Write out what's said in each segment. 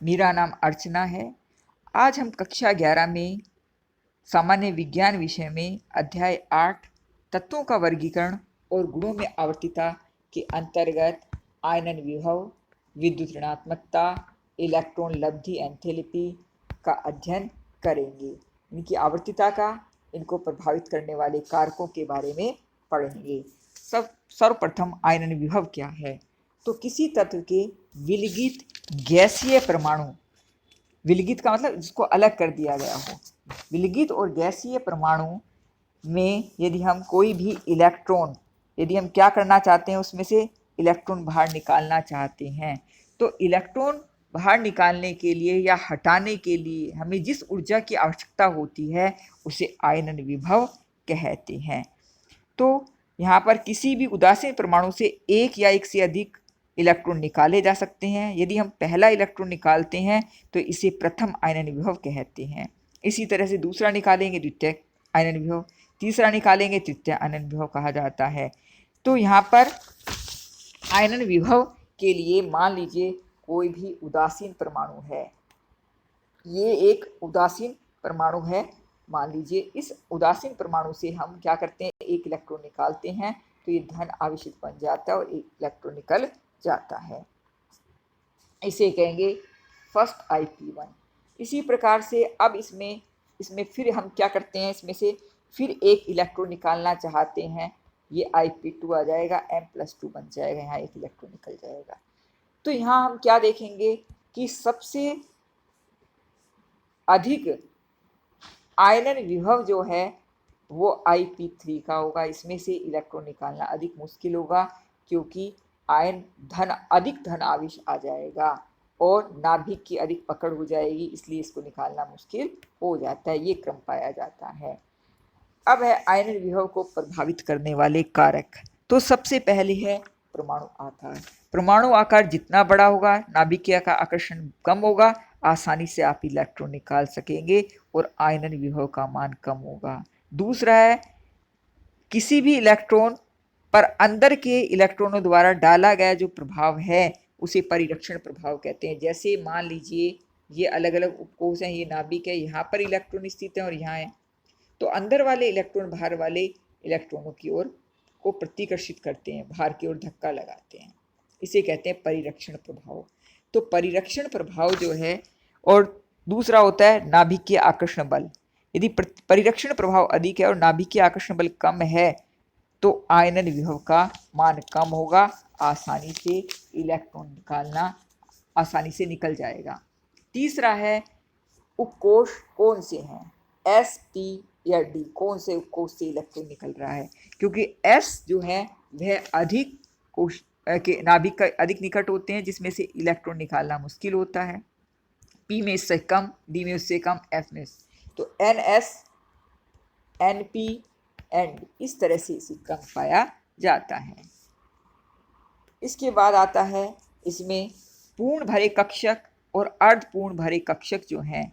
मेरा नाम अर्चना है। आज हम कक्षा 11 में सामान्य विज्ञान विषय में अध्याय 8 तत्वों का वर्गीकरण और गुणों में आवर्तिता के अंतर्गत आयनन विभव, विद्युत ऋणात्मकता, इलेक्ट्रॉन लब्धि एंथैल्पी का अध्ययन करेंगे। इनकी आवर्तिता का, इनको प्रभावित करने वाले कारकों के बारे में पढ़ेंगे। सर्वप्रथम आयनन विभव क्या है? तो किसी तत्व के विलगित गैसीय परमाणु, विलगित का मतलब जिसको अलग कर दिया गया हो, विलगित और गैसीय परमाणु में यदि हम कोई भी इलेक्ट्रॉन, यदि हम क्या करना चाहते हैं, उसमें से इलेक्ट्रॉन बाहर निकालना चाहते हैं, तो इलेक्ट्रॉन बाहर निकालने के लिए या हटाने के लिए हमें जिस ऊर्जा की आवश्यकता होती है उसे आयनन विभव कहते हैं। तो यहाँ पर किसी भी उदासीन परमाणु से एक या एक से अधिक इलेक्ट्रॉन निकाले जा सकते हैं। यदि हम पहला इलेक्ट्रॉन निकालते हैं तो इसे प्रथम आयनन विभव कहते हैं। इसी तरह से दूसरा निकालेंगे द्वितीय आयनन विभव, तीसरा निकालेंगे तृतीय आयनन विभव कहा जाता है। तो यहाँ पर आयनन विभव के लिए मान लीजिए कोई भी उदासीन परमाणु है, ये एक उदासीन परमाणु है। मान लीजिए इस उदासीन परमाणु से हम क्या करते हैं, एक इलेक्ट्रॉन निकालते हैं तो ये धन आवेशित बन जाता है और एक इलेक्ट्रॉन निकल जाता है, इसे कहेंगे फर्स्ट IP1। इसी प्रकार से अब इसमें फिर हम क्या करते हैं, इसमें से फिर एक इलेक्ट्रॉन निकालना चाहते हैं, ये IP2 आ जाएगा, M+2 बन जाएगा, यहाँ एक इलेक्ट्रॉन निकल जाएगा। तो यहाँ हम क्या देखेंगे कि सबसे अधिक आयनन विभव जो है वो IP3 का होगा। इसमें से इलेक्ट्रॉन निकालना अधिक मुश्किल होगा क्योंकि अधिक धन आवेश आ जाएगा और नाभिक की अधिक पकड़ हो जाएगी, इसलिए इसको निकालना मुश्किल हो जाता है। ये क्रम पाया जाता है। अब है आयनन विभव को प्रभावित करने वाले कारक। तो सबसे पहले है परमाणु आकार। परमाणु आकार जितना बड़ा होगा, नाभिकीय का आकर्षण कम होगा, आसानी से आप इलेक्ट्रॉन निकाल सकेंगे और आयनन विभव का मान कम होगा। दूसरा है किसी भी इलेक्ट्रॉन पर अंदर के इलेक्ट्रॉनों द्वारा डाला गया जो प्रभाव है उसे परिरक्षण प्रभाव कहते हैं। जैसे मान लीजिए ये अलग अलग उपकोष हैं, ये नाभिक है, यहाँ पर इलेक्ट्रॉन स्थित है और यहाँ है, तो अंदर वाले इलेक्ट्रॉन बाहर वाले इलेक्ट्रॉनों की ओर को प्रतिकर्षित करते हैं, बाहर की ओर धक्का लगाते हैं, इसे कहते हैं परिरक्षण प्रभाव। तो परिरक्षण प्रभाव जो है, और दूसरा होता है नाभिकीय आकर्षण बल। यदि परिरक्षण प्रभाव अधिक है और नाभिकीय आकर्षण बल कम है तो आयनन विभव का मान कम होगा, आसानी से इलेक्ट्रॉन निकालना आसानी से निकल जाएगा। तीसरा है उपकोष कौन से हैं, S, P या D, कौन से उपकोष से इलेक्ट्रॉन निकल रहा है, क्योंकि S जो है वह अधिक कोश के नाभिक का अधिक निकट होते हैं जिसमें से इलेक्ट्रॉन निकालना मुश्किल होता है। P में इससे कम, D में उससे कम, F में। तो NS, NP, ND इस तरह से इसे कम पाया जाता है। इसके बाद आता है इसमें पूर्ण भरे कक्षक और अर्धपूर्ण भरे कक्षक जो हैं,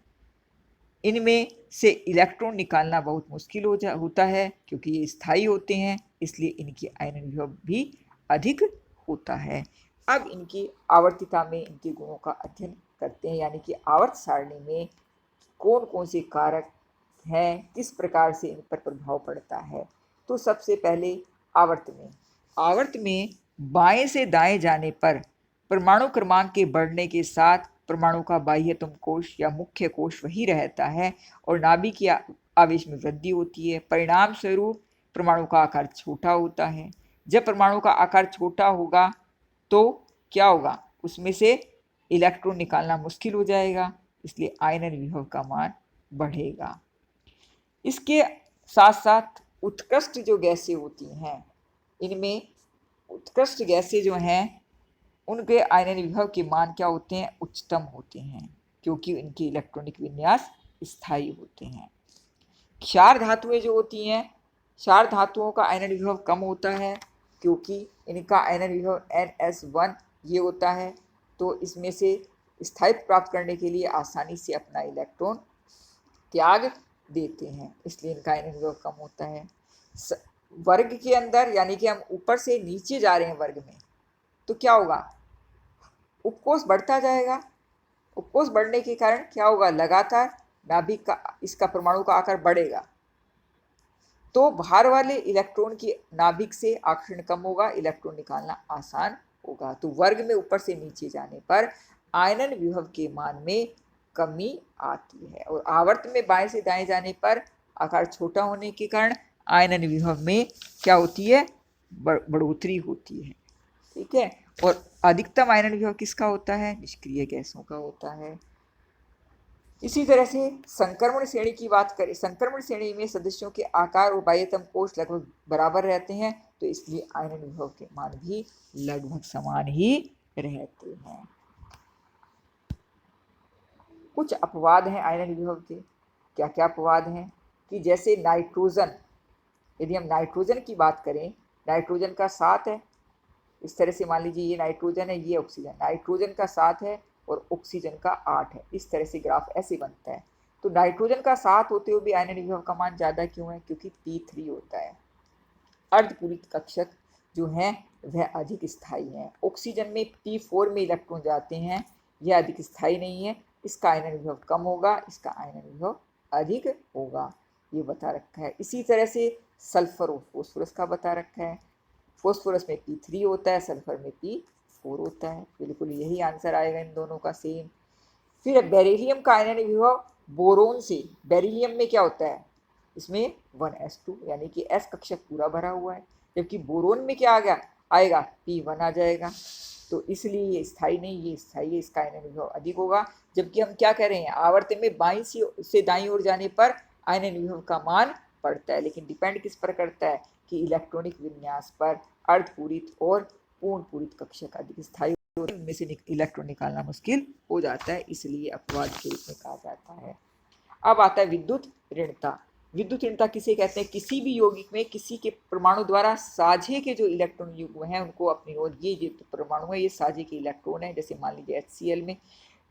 इनमें से इलेक्ट्रॉन निकालना बहुत मुश्किल होता है क्योंकि ये स्थायी होते हैं, इसलिए इनकी आयनन विभव भी अधिक होता है। अब इनकी आवर्तिता में इनके गुणों का अध्ययन करते हैं, यानी कि आवर्त सारणी में कौन कौन से कारक हैं, किस प्रकार से इन पर प्रभाव पड़ता है। तो सबसे पहले आवर्त में बाएं से दाएं जाने पर परमाणु क्रमांक के बढ़ने के साथ परमाणु का बाह्यतम कोश या मुख्य कोश वही रहता है और नाभिकीय आवेश में वृद्धि होती है। परिणाम स्वरूप परमाणु का आकार छोटा होता है। जब परमाणु का आकार छोटा होगा तो क्या होगा, उसमें से इलेक्ट्रॉन निकालना मुश्किल हो जाएगा, इसलिए आयनन विभव का मान बढ़ेगा। इसके साथ साथ उत्कृष्ट जो गैसें होती हैं, इनमें उत्कृष्ट गैसें जो हैं उनके आयनन विभव के मान क्या होते हैं, उच्चतम होते हैं, क्योंकि इनके इलेक्ट्रॉनिक विन्यास स्थायी होते हैं। क्षार धातुएं जो होती हैं, क्षार धातुओं का आयनन विभव कम होता है क्योंकि इनका आयनन विभव NS1 ये होता है, तो इसमें से स्थायित्व प्राप्त करने के लिए आसानी से अपना इलेक्ट्रॉन त्याग देते हैं, इसलिए इनका आयनन विभव कम होता है। वर्ग के अंदर, यानी कि हम ऊपर से नीचे जा रहे हैं वर्ग में, तो क्या होगा, उपकोष बढ़ता जाएगा उपकोष बढ़ने के कारण क्या होगा, लगातार नाभिक का इसका परमाणु का आकार बढ़ेगा, तो भार वाले इलेक्ट्रॉन की नाभिक से आकर्षण कम होगा, इलेक्ट्रॉन निकालना आसान होगा। तो वर्ग में ऊपर से नीचे जाने पर आयनन विभव के मान में कमी आती है, और आवर्त में बाएं से दाएं जाने पर आकार छोटा होने के कारण आयनन विभव में क्या होती है, बढ़ोतरी होती है। ठीक है, और अधिकतम आयनन विभव किसका होता है, निष्क्रिय गैसों का होता है। इसी तरह से संक्रमण श्रेणी की बात करें, संक्रमण श्रेणी में सदस्यों के आकार और बाह्यतम कोश लगभग बराबर रहते हैं, तो इसलिए आयनन विभव के मान भी लगभग समान ही रहते हैं। कुछ अपवाद हैं आयनन विभव के। क्या क्या अपवाद हैं कि जैसे नाइट्रोजन, यदि हम नाइट्रोजन की बात करें, नाइट्रोजन का 7 है, इस तरह से मान लीजिए ये नाइट्रोजन है, ये ऑक्सीजन, नाइट्रोजन का 7 है और ऑक्सीजन का 8 है, इस तरह से ग्राफ ऐसे बनता है। तो नाइट्रोजन का 7 होते हुए भी आयनन विभव का मान ज़्यादा क्यों है, क्योंकि P3 होता है। अर्धपूरित कक्षक जो हैं वह अधिक स्थायी हैं। ऑक्सीजन में P4 में इलेक्ट्रॉन जाते हैं, यह अधिक स्थायी नहीं है, इसका आयनन विभव कम होगा, इसका आयनन विभव अधिक होगा, ये बता रखा है। इसी तरह से सल्फर और फॉस्फोरस का बता रखा है। फॉस्फोरस में P3 होता है, सल्फर में P4 होता है। बिल्कुल यही आंसर आएगा इन दोनों का सेम। फिर बेरिलियम का आयनन विभव बोरोन से, बेरिलियम में क्या होता है, इसमें 1s2 यानी कि s कक्षक पूरा भरा हुआ है, जबकि बोरोन में क्या आ गया, आएगा P1 आ जाएगा, तो इसलिए ये स्थायी नहीं, ये स्थायी है, इसका आयनन विभव अधिक होगा। जबकि हम क्या कह रहे हैं, आवर्त में बाईं से दाईं ओर जाने पर आयनन विभव का मान बढ़ता है, लेकिन डिपेंड किस पर करता है कि इलेक्ट्रॉनिक विन्यास पर। अर्धपूरित और पूर्ण पूरित कक्षक अधिक स्थायी, उनमें से इलेक्ट्रॉन निकालना मुश्किल हो जाता है, इसलिए अपवाद के रूप में कहा जाता है। अब आता है विद्युत ऋणता। विद्युत ऋणता किसे कहते हैं, किसी भी यौगिक में किसी के परमाणु द्वारा साझे के जो इलेक्ट्रॉन युग्म हैं उनको अपनी ओर, ये जो परमाणु है ये साझे के इलेक्ट्रॉन है, जैसे मान लीजिए HCl में,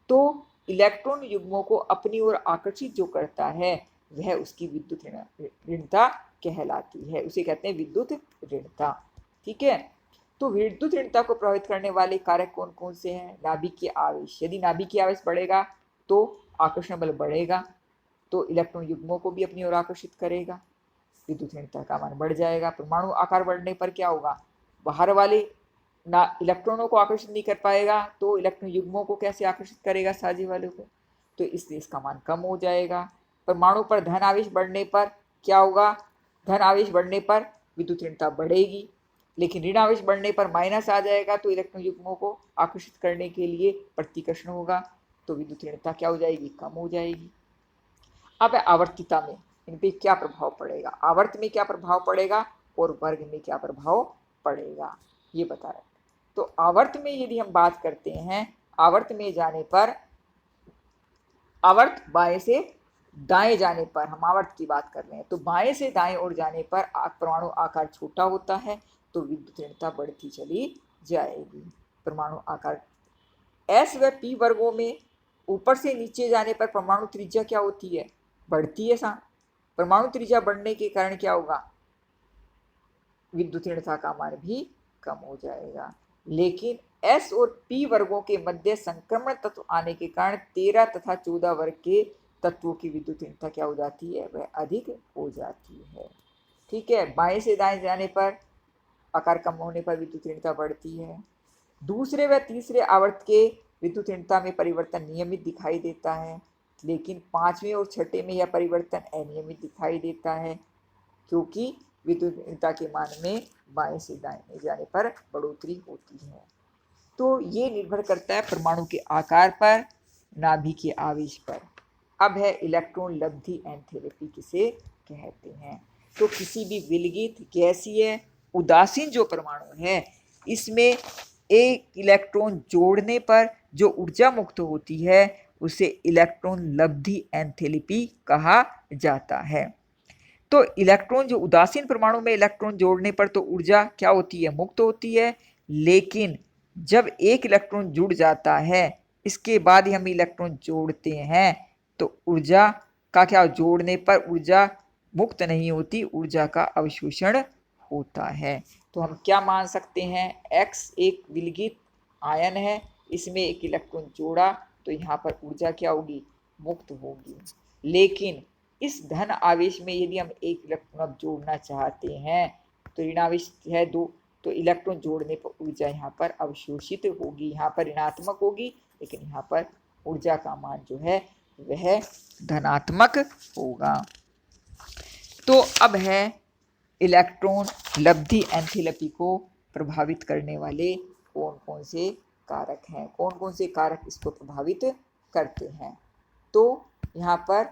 तो इलेक्ट्रॉन युग्मों को अपनी ओर आकर्षित जो करता है वह उसकी विद्युत ऋणता कहलाती है, उसे कहते हैं विद्युत ऋणता। ठीक है, तो विद्युत ऋणता को प्रभावित करने वाले कारक कौन कौन से हैं, नाभिकीय आवेश, यदि नाभिकीय आवेश बढ़ेगा तो आकर्षण बल बढ़ेगा, तो इलेक्ट्रॉन युग्मों को भी अपनी ओर आकर्षित करेगा, विद्युत ऋणता का मान बढ़ जाएगा। परमाणु आकार बढ़ने पर क्या होगा, बाहर वाले ना इलेक्ट्रॉनों को आकर्षित नहीं कर पाएगा, तो इलेक्ट्रॉन युग्मों को कैसे आकर्षित करेगा, साझे वालों को, तो इसलिए इसका मान कम हो जाएगा। परमाणु पर धन आवेश बढ़ने पर क्या होगा, धन आवेश बढ़ने पर विद्युत ऋणता बढ़ेगी, लेकिन ऋण आवेश बढ़ने पर माइनस आ जाएगा, तो इलेक्ट्रॉन युग्मों को आकर्षित करने के लिए प्रतिकर्षण होगा, तो विद्युत ऋणता क्या हो जाएगी, कम हो जाएगी। अब आवर्तिता में इन पे क्या प्रभाव पड़ेगा, आवर्त में क्या प्रभाव पड़ेगा और वर्ग में क्या प्रभाव पड़ेगा, ये बता रहे। तो आवर्त में यदि हम बात करते हैं, आवर्त में जाने पर, आवर्त बाएं से दाएं जाने पर, हम आवर्त की बात कर रहे हैं, तो बाएं से दाएं ओर जाने पर परमाणु आकार छोटा होता है, तो विद्युत ऋणता बढ़ती चली जाएगी। परमाणु आकार S व P वर्गों में ऊपर से नीचे जाने पर परमाणु त्रिज्या क्या होती है, बढ़ती है। परमाणु त्रिज्या बढ़ने के कारण क्या होगा, विद्युत ऋणता का मान भी कम हो जाएगा। लेकिन S और P वर्गों के मध्य संक्रमण तत्व आने के कारण 13 तथा 14 वर्ग के तत्वों की विद्युत ऋणता क्या हो जाती है, वह अधिक हो जाती है। ठीक है, बाएं से दाएं जाने पर आकार कम होने पर विद्युत ऋणता बढ़ती है। दूसरे व तीसरे आवर्त के विद्युत ऋणता में परिवर्तन नियमित दिखाई देता है, लेकिन पांचवें और छठे में यह परिवर्तन अनियमित दिखाई देता है, क्योंकि विद्युत ऋणता के मान में बाएं से दाएं जाने पर बढ़ोतरी होती है। तो ये निर्भर करता है परमाणु के आकार पर, नाभिकीय आवेश पर। अब है इलेक्ट्रॉन लब्धि एंथैल्पी किसे कहते हैं। तो किसी भी विलगित गैसीय उदासीन जो परमाणु है, इसमें एक इलेक्ट्रॉन जोड़ने पर जो ऊर्जा मुक्त होती है उसे इलेक्ट्रॉन लब्धि एंथैल्पी कहा जाता है। तो इलेक्ट्रॉन जो उदासीन परमाणु में इलेक्ट्रॉन जोड़ने पर तो ऊर्जा क्या होती है, मुक्त होती है, लेकिन जब एक इलेक्ट्रॉन जुड़ जाता है, इसके बाद ही हम इलेक्ट्रॉन जोड़ते हैं, तो ऊर्जा का क्या, जोड़ने पर ऊर्जा मुक्त नहीं होती, ऊर्जा का अवशोषण होता है। तो हम क्या मान सकते हैं, X एक विलगित आयन है, इसमें एक इलेक्ट्रॉन जोड़ा तो यहाँ पर ऊर्जा क्या होगी, मुक्त होगी। लेकिन इस धन आवेश में यदि हम एक इलेक्ट्रॉन अब जोड़ना चाहते हैं तो ऋण आवेश है 2, तो इलेक्ट्रॉन जोड़ने पर ऊर्जा यहाँ पर अवशोषित होगी, यहाँ पर ऋणात्मक होगी, लेकिन यहाँ पर ऊर्जा का मान जो है वह धनात्मक होगा। तो अब है इलेक्ट्रॉन लब्धि एंथैल्पी को प्रभावित करने वाले कौन कौन से कारक हैं, कौन कौन से कारक इसको प्रभावित करते हैं। तो यहाँ पर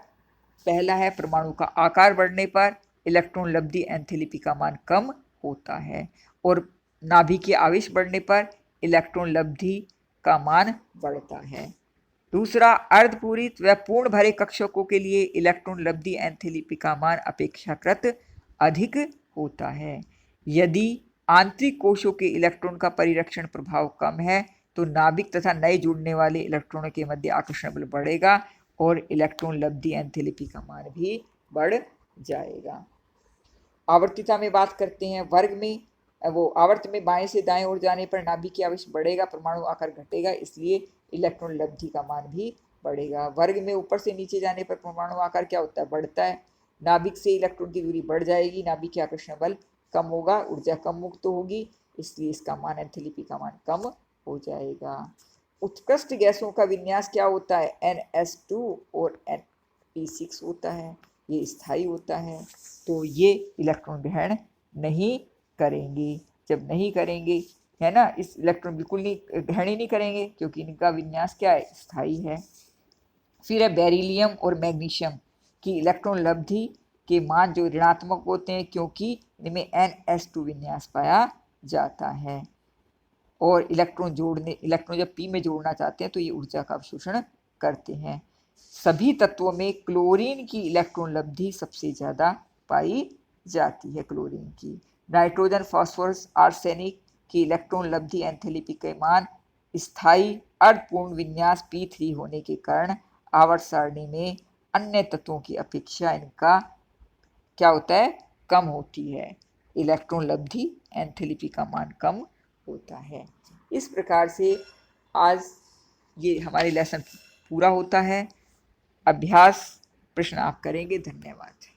पहला है परमाणु का आकार बढ़ने पर इलेक्ट्रॉन लब्धि एंथैल्पी का मान कम होता है, और नाभिकीय आवेश बढ़ने पर इलेक्ट्रॉन लब्धि का मान बढ़ता है। दूसरा, अर्धपूरित व पूर्ण भरे कक्षकों के लिए इलेक्ट्रॉन लब्धि एंथैल्पी का मान अपेक्षाकृत अधिक होता है। यदि आंतरिक कोशों के इलेक्ट्रॉन का परिरक्षण प्रभाव कम है तो नाभिक तथा नए जुड़ने वाले इलेक्ट्रॉनों के मध्य आकर्षण बल बढ़ेगा और इलेक्ट्रॉन लब्धि एंथैल्पी का मान भी बढ़ जाएगा। आवर्तिता में बात करते हैं। वर्ग में आवर्त में बाएं से दाएं ओर जाने पर नाभिकीय आवेश बढ़ेगा, परमाणु आकार घटेगा, इसलिए इलेक्ट्रॉन लब्धि का मान भी बढ़ेगा। वर्ग में ऊपर से नीचे जाने पर परमाणु आकार क्या होता है, बढ़ता है। नाभिक से इलेक्ट्रॉन की दूरी बढ़ जाएगी, नाभिक के आकर्षण बल कम होगा, ऊर्जा कम मुक्त होगी, इसलिए इसका मान एंथैल्पी का मान कम हो जाएगा। उत्कृष्ट गैसों का विन्यास क्या होता है, NS2 और Np6 होता है, ये स्थायी होता है, तो ये इलेक्ट्रॉन ग्रहण नहीं करेंगे। जब नहीं करेंगे है ना, इस इलेक्ट्रॉन बिल्कुल नहीं ग्रहण ही नहीं करेंगे क्योंकि इनका विन्यास क्या है, स्थायी है। फिर है बेरिलियम और मैग्नीशियम की इलेक्ट्रॉन लब्धि के मान जो ऋणात्मक होते हैं क्योंकि इनमें NS2 विन्यास पाया जाता है, और इलेक्ट्रॉन जब p में जोड़ना चाहते हैं तो ये ऊर्जा का अवशोषण करते हैं। सभी तत्वों में क्लोरीन की इलेक्ट्रॉन लब्धि सबसे ज़्यादा पाई जाती है, क्लोरीन की। नाइट्रोजन, फास्फोरस, आर्सेनिक की इलेक्ट्रॉन लब्धि एंथैल्पी के मान स्थायी अर्धपूर्ण विन्यास P3 होने के कारण आवर्त सारणी में अन्य तत्वों की अपेक्षा इनका क्या होता है, कम होती है, इलेक्ट्रॉन लब्धि एंथैल्पी का मान कम होता है। इस प्रकार से आज ये हमारे लेसन पूरा होता है। अभ्यास प्रश्न आप करेंगे। धन्यवाद।